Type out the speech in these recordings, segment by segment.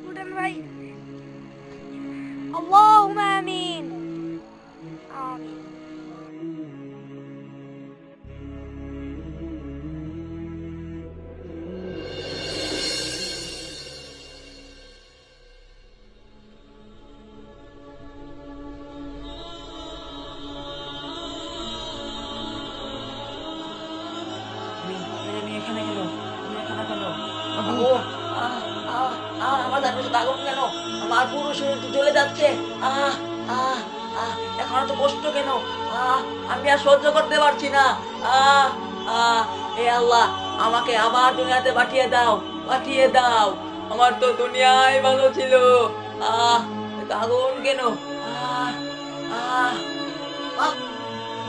উঠেন ভাই। আল্লাহুম্মা আমিন। আমিন। এখানে কেন? এখানে কেন? ও আহ আহ আহ আমার দাঁত আগুন কেন? আমার পুরো শরীর তো জ্বলে যাচ্ছে। আহ আহ আহ এখন তো কষ্ট কেন? আমি আর সহ্য করতে পারছি না। আহ আহ হে আল্লাহ, আমাকে আবার দুনিয়াতে পাঠিয়ে দাও, পাঠিয়ে দাও। আমার তো দুনিয়ায় ভালো ছিল। এত আগুন কেন? আহ আহ আহ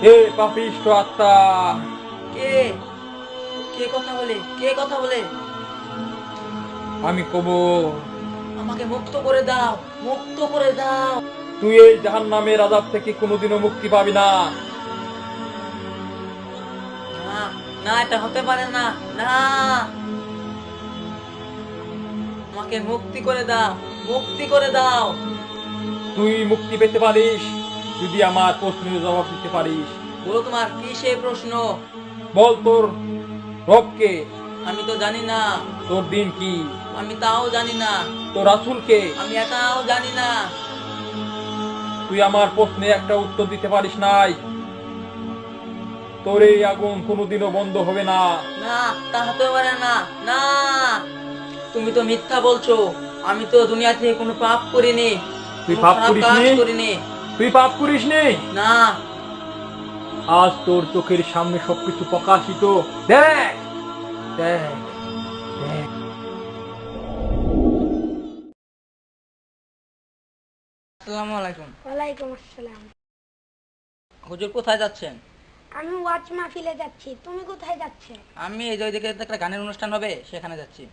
হে পাপিষ্ঠ আত্মা, কে কে কথা বলে? কে কথা বলে? আমি কব আমাকে মুক্ত করে দাও, মুক্ত করে দাও। তুই এই জাহান্নামের আযাব থেকে কোনোদিনও মুক্তি পাবি না। না না, এটা হতে পারে না। না, আমাকে মুক্তি করে দাও, মুক্তি করে দাও। তুই মুক্তি পেতে পারিস যদি আমার প্রশ্নের জবাব দিতে পারিস। বলো, তোমার কি সেই প্রশ্ন? বল তোর রবকে, আমি তো জানি না। তোর দিন কি, আমি তাও জানি না। তোর রাসূলকে। আমি এটাও জানি না। তুই আমার প্রশ্নে একটা উত্তর দিতে পারিস নাই। তোর এই আগুন কোনোদিনও বন্ধ হবে না। না, তা হতে পারে না। না, তুমি তো মিথ্যা বলছো। আমি তো দুনিয়া থেকে কোনো পাপ করিনি, তুই কোনো পাপ খারাপ কাজ করিসনি? করিনি। তুই পাপ করিসনি? না, আজ তোর চোখের সামনে সবকিছু প্রকাশিত। দেখ দেখ দেখ। আসসালামু আলাইকুম। ওয়ালাইকুম আসসালাম। হুজুর, কোথায় যাচ্ছেন? আমি ওয়াজ মাহফিলে যাচ্ছি। তুমি কোথায় যাচ্ছে? আমি এই যে ওইদিকে একটা গানের অনুষ্ঠান হবে, সেখানে যাচ্ছি।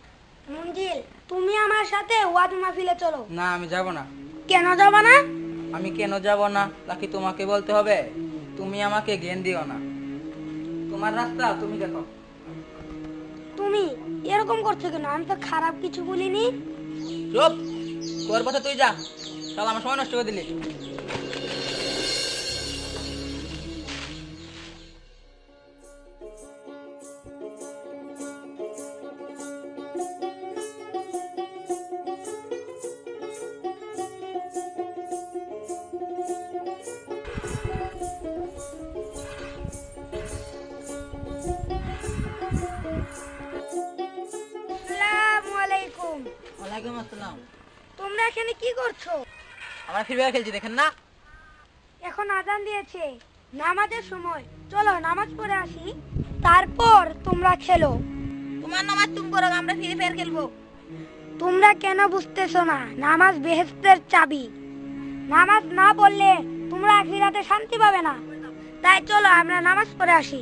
মঞ্জিল, তুমি আমার সাথে ওয়াজ মাহফিলে চলো। না, আমি যাব না। কেন যাবা না? আমি কেন যাব না তা কি তোমাকে বলতে হবে? তুমি আমাকে জ্ঞান দিও না। তোমার রাস্তা তুমি দেখো। তুমি এরকম করছো কেন? আমি তো খারাপ কিছু বলিনি। চুপ, তোর পথে তুই যা। চল, আমার সময় নষ্ট করে দিলি। আসসালামু আলাইকুম। ওয়ালাইকুম আসসালাম। তোমরা এখানে কি করছো? আমরা ফ্রি ফায়ার খেলছি, দেখেন না? এখন আজান দিয়েছে, নামাজের সময়। চলো নামাজ পড়ে আসি, তারপর তোমরা খেলো। তোমার নামাজ তুমি করো, আমরা ফ্রি ফায়ার খেলবো। তোমরা কেন বুঝতেছো না? নামাজ বেহেশতের চাবি। নামাজ না পড়লে তোমরা আখিরাতে শান্তি পাবে না। তাই চলো আমরা নামাজ পড়ে আসি।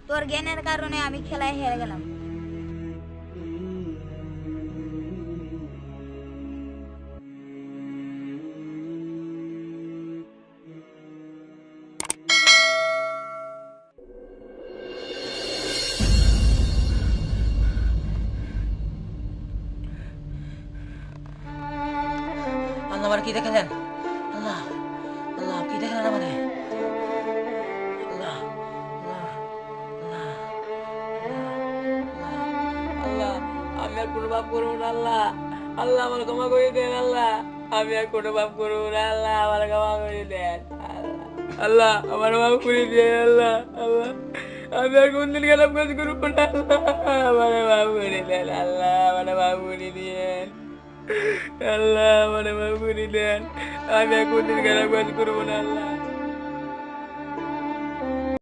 তোর জ্ঞানের কারণে আমি খেলায় হেরে গেলাম। আল্লাহ, আমার কি দেখালেন? আল্লাহ, আল্লাহ কি দেখালেন আমাদের? আল্লাহ, আল্লাহ, আল্লাহ, আল্লাহ, আল্লাহ, আমি আর কোনো পাপ করবো না। আল্লাহ, আল্লাহ আমার ক্ষমা করে দেন। আল্লাহ, আমি আর কোনো পাপ করবো না। আল্লাহ, আমার ক্ষমা করে দেন। আল্লাহ, আমার মাফ করে দেন। আল্লাহ, আল্লাহ, আমি আর কোনদিন খারাপ কাজ করবো না। আল্লাহ, আমার মাফ করে দেন। আল্লাহ, আমার মাফ করে দেন। আল্লাহ, আমার মাফ করে দেন। আমি আর কোনদিন খারাপ কাজ করবো না। আল্লাহ।